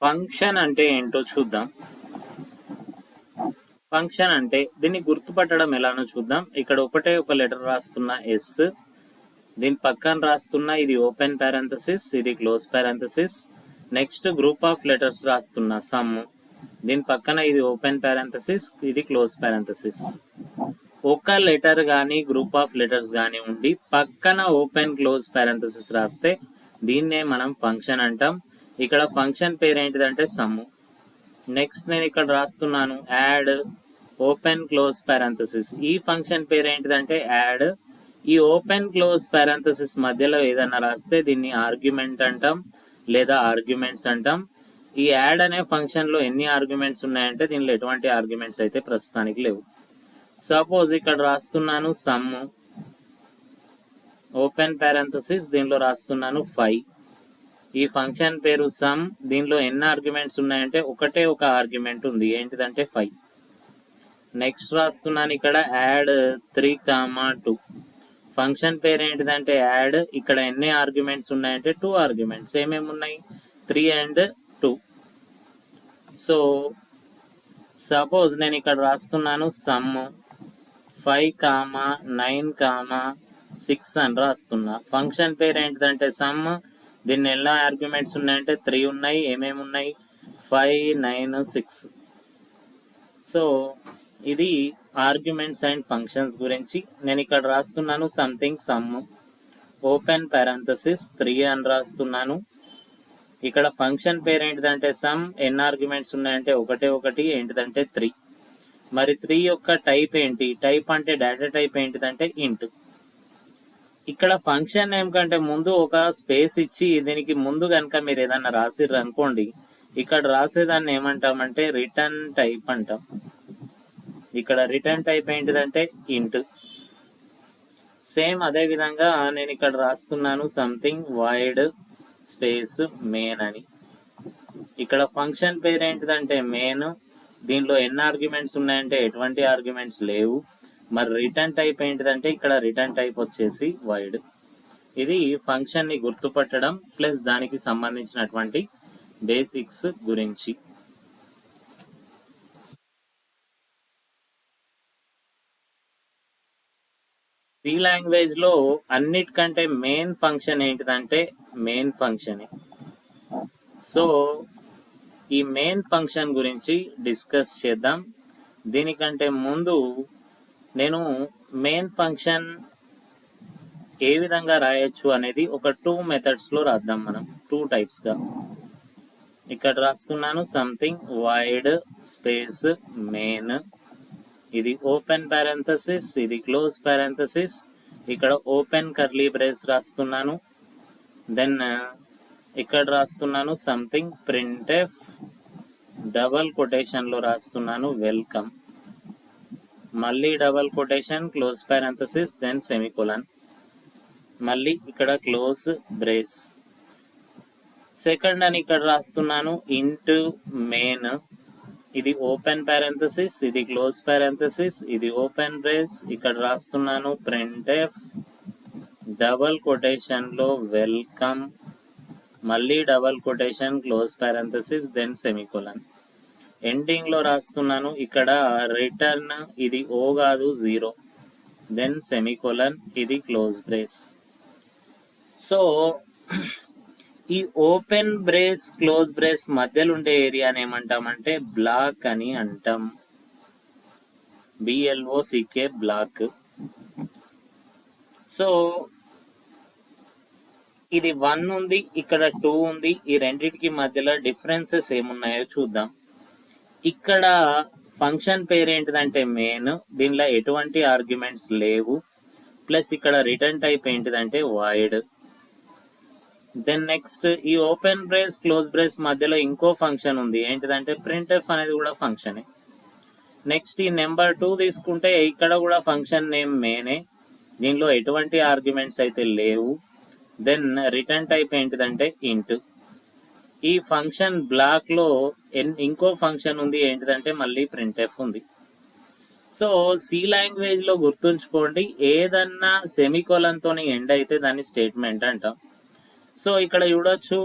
Function అంటే ఏంటో చూద్దాం. ఫంక్షన్ అంటే దీన్ని గుర్తుపట్టడం ఎలానో చూద్దాం. ఇక్కడ ఒకటే ఒక లెటర్ రాస్తున్న ఎస్, దీని పక్కన రాస్తున్న ఇది ఓపెన్ పారాంథసిస్, ఇది close parenthesis. Next group of letters రాస్తున్న సమ్, దీని పక్కన ఇది ఓపెన్ పారాంథసిస్, ఇది క్లోజ్ పారాంథసిస్. ఒక లెటర్ కానీ గ్రూప్ ఆఫ్ లెటర్స్ కానీ ఉండి పక్కన ఓపెన్ క్లోజ్ పారాంథసిస్ రాస్తే దీన్నే మనం ఫంక్షన్ అంటాం. ఇక్కడ ఫంక్షన్ పేరు ఏంటిదంటే సమ్. నెక్స్ట్ నేను ఇక్కడ రాస్తున్నాను యాడ్ ఓపెన్ క్లోజ్ పారాంథసిస్. ఈ ఫంక్షన్ పేరు ఏంటిదంటే యాడ్. ఈ ఓపెన్ క్లోజ్ పారాంథసిస్ మధ్యలో ఏదైనా రాస్తే దీన్ని ఆర్గ్యుమెంట్ అంటాం లేదా ఆర్గ్యుమెంట్స్ అంటాం. ఈ యాడ్ అనే ఫంక్షన్ లో ఎన్ని ఆర్గ్యుమెంట్స్ ఉన్నాయంటే దీనిలో ఎటువంటి ఆర్గ్యుమెంట్స్ అయితే ప్రస్తుతానికి లేవు. సపోజ్ ఇక్కడ రాస్తున్నాను సమ్ ఓపెన్ పారాంథసిస్, దీనిలో రాస్తున్నాను 5. ఈ ఫంక్షన్ పేరు సమ్. దీనిలో ఎన్ని ఆర్గ్యుమెంట్స్ ఉన్నాయంటే ఒకటే ఒక ఆర్గ్యుమెంట్ ఉంది, ఏంటిదంటే 5. నెక్స్ట్ రాస్తున్నాను ఇక్కడ యాడ్ 3, 2. ఫంక్షన్ పేరు ఏంటిదంటే యాడ్. ఇక్కడ ఎన్ని ఆర్గ్యుమెంట్స్ ఉన్నాయంటే 2 ఆర్గ్యుమెంట్స్. ఏమేమి ఉన్నాయి? 3 and 2. సో సపోజ్ నేను ఇక్కడ రాస్తున్నాను సమ్ 5, 9, 6 అని రాస్తున్నా. ఫంక్షన్ పేరు ఏంటిదంటే సమ్. దీన్ని ఎలా ఆర్గ్యుమెంట్స్ ఉన్నాయంటే 3 ఉన్నాయి. ఏమేమి ఉన్నాయి? 5, 9, 6. సో ఇది ఆర్గ్యుమెంట్స్ అండ్ ఫంక్షన్స్ గురించి. నేను ఇక్కడ రాస్తున్నాను సంథింగ్ సమ్ ఓపెన్ పారాంథసిస్ 3 అని రాస్తున్నాను. ఇక్కడ ఫంక్షన్ పేరు ఏంటిదంటే సమ్. ఎన్ని ఆర్గ్యుమెంట్స్ ఉన్నాయంటే ఒకటే ఒకటి, ఏంటిదంటే 3. మరి 3 యొక్క టైప్ ఏంటి? టైప్ అంటే డేటా టైప్ ఏంటిదంటే ఇంట్. ఇక్కడ ఫంక్షన్ నేమ్ కంటే ముందు ఒక స్పేస్ ఇచ్చి దీనికి ముందు కనుక మీరు ఏదన్నా రాసిర్రు అనుకోండి, ఇక్కడ రాసేదాన్ని ఏమంటామంటే రిటర్న్ టైప్ అంటాం. ఇక్కడ రిటర్న్ టైప్ ఏంటిదంటే ఇంట్. సేమ్ అదే విధంగా నేను ఇక్కడ రాస్తున్నాను సంథింగ్ వైడ్ స్పేస్ మెయిన్ అని. ఇక్కడ ఫంక్షన్ పేరు ఏంటిదంటే మెయిన్. దీనిలో ఎన్ని ఆర్గ్యుమెంట్స్ ఉన్నాయంటే ఎటువంటి ఆర్గ్యుమెంట్స్ లేవు. మరి రిటర్న్ టైప్ ఏంటిదంటే ఇక్కడ రిటర్న్ టైప్ వచ్చేసి వైడ్. ఇది ఫంక్షన్ ని గుర్తుపట్టడం ప్లస్ దానికి సంబంధించినటువంటి బేసిక్స్ గురించి. సి లాంగ్వేజ్ లో అన్నిటికంటే మెయిన్ ఫంక్షన్ ఏంటిదంటే మెయిన్ ఫంక్షన్. సో ఈ మెయిన్ ఫంక్షన్ గురించి డిస్కస్ చేద్దాం. దీనికంటే ముందు నేను మెయిన్ ఫంక్షన్ ఏ విధంగా రాయొచ్చు అనేది ఒక 2 మెథడ్స్ లో రాద్దాం. మనం 2 టైప్స్ గా. ఇక్కడ రాస్తున్నాను సంథింగ్ వైడ్ స్పేస్ మెయిన్. ఇది ఓపెన్ పారాంథసిస్, ఇది క్లోజ్ పారాంథసిస్. ఇక్కడ ఓపెన్ కర్లీ బ్రేస్ రాస్తున్నాను. దెన్ ఇక్కడ రాస్తున్నాను సంథింగ్ ప్రింట్ఎఫ్ డబల్ కొటేషన్ లో రాస్తున్నాను వెల్కమ్. మళ్ళీ double quotation, close parenthesis, then semicolon. మళ్ళీ ఇక్కడ క్లోజ్ బ్రేస్. సెకండ్ అని ఇక్కడ రాస్తున్నాను ఇంటూ మెయిన్. ఇది ఓపెన్ పారాంథసిస్, ఇది క్లోజ్ పారాంథసిస్, ఇది ఓపెన్ బ్రేస్. ఇక్కడ రాస్తున్నాను ప్రింట్ఎఫ్ డబల్ కొటేషన్ లో వెల్కమ్. మళ్ళీ double quotation, close parenthesis, then semicolon. Ending లో రాస్తున్నాను ఇక్కడ రిటర్న్. ఇది ఓ కాదు 0, దెన్ సెమికోలన్, ఇది క్లోజ్ బ్రేస్. సో ఈ ఓపెన్ బ్రేస్ క్లోజ్ బ్రేస్ మధ్యలో ఉండే ఏరియాని ఏమంటామంటే బ్లాక్ అని అంటాం. BLOCK black. సో ఇది 1 ఉంది, ఇక్కడ 2 ఉంది. ఈ రెండింటికి మధ్యలో డిఫరెన్సెస్ ఏమున్నాయో చూద్దాం. ఇక్కడ ఫంక్షన్ పేరు ఏంటిదంటే మెయిన్. దీనిలో ఎటువంటి ఆర్గ్యుమెంట్స్ లేవు. ప్లస్ ఇక్కడ రిటర్న్ టైప్ ఏంటిదంటే వైడ్. దెన్ నెక్స్ట్ ఈ ఓపెన్ బ్రేస్ క్లోజ్ బ్రేస్ మధ్యలో ఇంకో ఫంక్షన్ ఉంది, ఏంటిదంటే ప్రింట్ఎఫ్ అనేది కూడా ఫంక్షనే. నెక్స్ట్ ఈ నెంబర్ 2 తీసుకుంటే ఇక్కడ కూడా ఫంక్షన్ నేమ్ మెయినే. దీనిలో ఎటువంటి ఆర్గ్యుమెంట్స్ అయితే లేవు. దెన్ రిటర్న్ టైప్ ఏంటిదంటే ఇంట్. ఈ ఫంక్షన్ బ్లాక్ లో ఇంకో ఫంక్షన్ ఉంది, ఏంటిదంటే మళ్ళీ ప్రింట్ఎఫ్ ఉంది. సో సి లాంగ్వేజ్ లో గుర్తుంచుకోండి, ఏదన్నా సెమికోలన్ తోని ఎండ్ అయితే దాన్ని స్టేట్మెంట్ అంటాం. సో ఇక్కడ చూడొచ్చు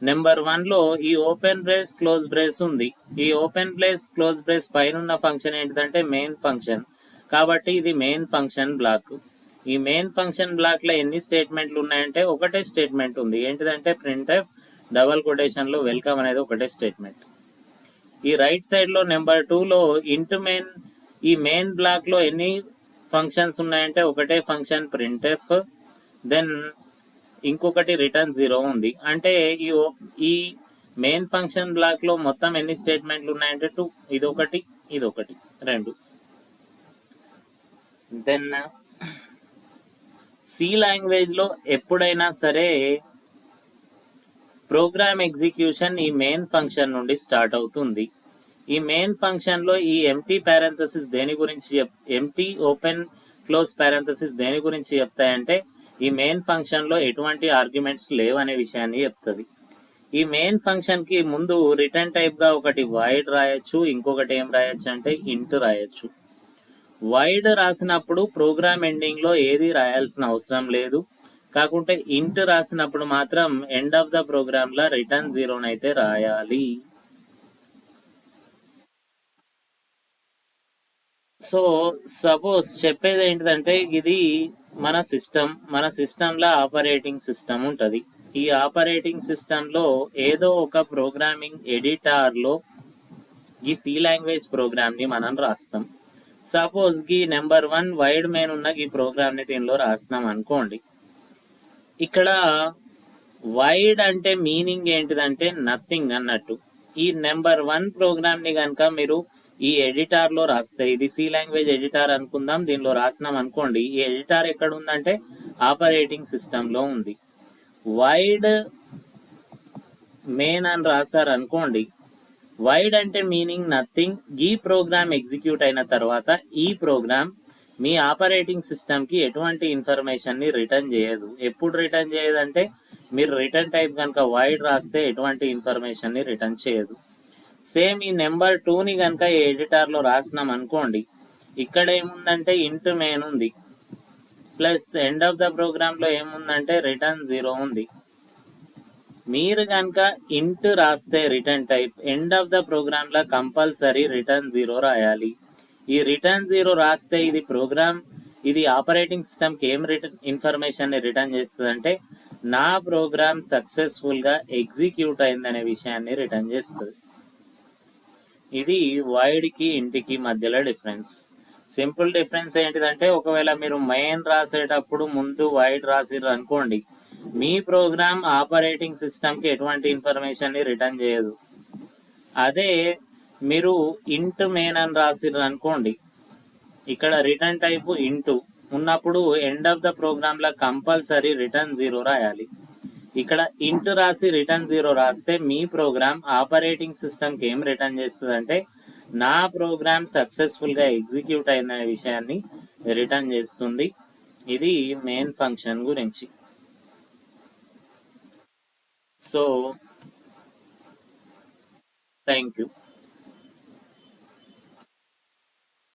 నెంబర్ 1 లో ఈ ఓపెన్ బ్రేస్ క్లోజ్ బ్రేస్ ఉంది. ఈ ఓపెన్ బ్రేస్ క్లోజ్ బ్రేస్ పైన ఉన్న ఫంక్షన్ ఏంటిదంటే మెయిన్ ఫంక్షన్. కాబట్టి ఇది మెయిన్ ఫంక్షన్ బ్లాక్. ఈ మెయిన్ ఫంక్షన్ బ్లాక్ లో ఎన్ని స్టేట్మెంట్లు ఉన్నాయంటే ఒకటే స్టేట్మెంట్ ఉంది. ఏంటిదంటే printf డబల్ కొటేషన్ లో వెల్కమ్ అనేది ఒకటే స్టేట్మెంట్. ఈ రైట్ సైడ్ లో నెంబర్ 2 లో ఇంట్ మెయిన్, ఈ మెయిన్ బ్లాక్ లో ఎన్ని ఫంక్షన్స్ ఉన్నాయంటే ఒకటే ఫంక్షన్ printf, దెన్ ఇంకొకటి రిటర్న్ 0 ఉంది. అంటే ఈ మెయిన్ ఫంక్షన్ బ్లాక్ లో మొత్తం ఎన్ని స్టేట్మెంట్లు ఉన్నాయంటే 2. ఇదొకటి, ఇదొకటి, 2. దెన్ సి లాంగ్వేజ్ లో ఎప్పుడైనా సరే ప్రోగ్రామ్ ఎగ్జిక్యూషన్ ఈ మెయిన్ ఫంక్షన్ నుండి స్టార్ట్ అవుతుంది. ఈ మెయిన్ ఫంక్షన్ లో ఈ ఎంటీ పారెంథసిస్ దేని గురించి ఎంటీ ఓపెన్ క్లోజ్ పారెంథసిస్ దేని గురించి చెప్తాయంటే ఈ మెయిన్ ఫంక్షన్ లో ఎటువంటి ఆర్గ్యుమెంట్స్ లేవనే విషయాన్ని చెప్తుంది. ఈ మెయిన్ ఫంక్షన్ కి ముందు రిటర్న్ టైప్ గా ఒకటి వైడ్ రాయొచ్చు, ఇంకొకటి ఏం రాయొచ్చు అంటే ఇంట్ రాయొచ్చు. వైడ్ రాసినప్పుడు ప్రోగ్రామ్ ఎండింగ్ లో ఏది రాయాల్సిన అవసరం లేదు. కాకుంటే ఇంట్ రాసినప్పుడు మాత్రం ఎండ్ ఆఫ్ ద ప్రోగ్రామ్ లా రిటర్న్ 0 అయితే రాయాలి. సో సపోజ్ చెప్పేది ఏంటిదంటే ఇది మన సిస్టమ్ లో ఆపరేటింగ్ సిస్టమ్ ఉంటుంది. ఈ ఆపరేటింగ్ సిస్టమ్ లో ఏదో ఒక ప్రోగ్రామింగ్ ఎడిటర్ లో ఈ సి లాంగ్వేజ్ ప్రోగ్రామ్ ని మనం రాస్తాం. సపోజ్ కి నెంబర్ 1 వైడ్ మెయిన్ ఉన్న ఈ ప్రోగ్రామ్ ని దీనిలో రాసినాం అనుకోండి. ఇక్కడ వైడ్ అంటే మీనింగ్ ఏంటిదంటే నథింగ్ అన్నట్టు. ఈ నెంబర్ 1 ప్రోగ్రామ్ ని కనుక మీరు ఈ ఎడిటర్ లో రాస్తే, ఇది సి లాంగ్వేజ్ ఎడిటర్ అనుకుందాం, దీనిలో రాసినాం అనుకోండి. ఈ ఎడిటర్ ఎక్కడ ఉందంటే ఆపరేటింగ్ సిస్టమ్ లో ఉంది. వైడ్ మెయిన్ అని రాశారు అనుకోండి. వైడ్ అంటే మీనింగ్ నథింగ్. ఈ ప్రోగ్రామ్ ఎగ్జిక్యూట్ అయిన తర్వాత ఈ ప్రోగ్రామ్ మీ ఆపరేటింగ్ సిస్టమ్ కి ఎటువంటి ఇన్ఫర్మేషన్ ని రిటర్న్ చేయదు. ఎప్పుడు రిటర్న్ చేయదంటే మీరు రిటర్న్ టైప్ కనుక వైడ్ రాస్తే ఎటువంటి ఇన్ఫర్మేషన్ ని రిటర్న్ చేయదు. సేమ్ ఈ నెంబర్ 2 ని కనుక ఎడిటర్ లో రాసినాం అనుకోండి. ఇక్కడ ఏముందంటే ఇంట్ మెయిన్ ఉంది, plus end of the program లో ఏముందంటే రిటర్న్ 0 ఉంది. మీరు కనుక ఇంట్ రాస్తే return type, end of the program లా కంపల్సరీ రిటర్న్ 0 రాయాలి. ఈ రిటర్న్ 0 రాస్తే ఇది ఆపరేటింగ్ సిస్టమ్ కి ఏం ఇన్ఫర్మేషన్ ని రిటర్న్ చేస్తుంది అంటే నా ప్రోగ్రామ్ సక్సెస్ఫుల్ గా ఎగ్జిక్యూట్ అయిందనే విషయాన్ని రిటర్న్ చేస్తుంది. ఇది వైడ్ కి ఇంటికి మధ్యలో డిఫరెన్స్. సింపుల్ డిఫరెన్స్ ఏంటిదంటే ఒకవేళ మీరు మెయిన్ రాసేటప్పుడు ముందు వైడ్ రాసిర్రు అనుకోండి, మీ ప్రోగ్రామ్ ఆపరేటింగ్ సిస్టమ్ కి ఎటువంటి ఇన్ఫర్మేషన్ ని రిటర్న్ చేయదు. అదే మీరు ఇంట్ మెయిన్ అని రాసిర్రు అనుకోండి, ఇక్కడ రిటర్న్ టైప్ ఇంటూ ఉన్నప్పుడు ఎండ్ ఆఫ్ ద ప్రోగ్రామ్ లా కంపల్సరీ రిటర్న్ 0 రాయాలి. ఇక్కడ ఇంట్ రాసి రిటర్న్ 0 రాస్తే మీ ప్రోగ్రామ్ ఆపరేటింగ్ సిస్టమ్ కి ఏం రిటర్న్ చేస్తుంది అంటే నా ప్రోగ్రామ్ సక్సెస్ఫుల్ గా ఎగ్జిక్యూట్ అయిందనే విషయాన్ని రిటర్న్ చేస్తుంది. ఇది మెయిన్ ఫంక్షన్ గురించి. So thank you.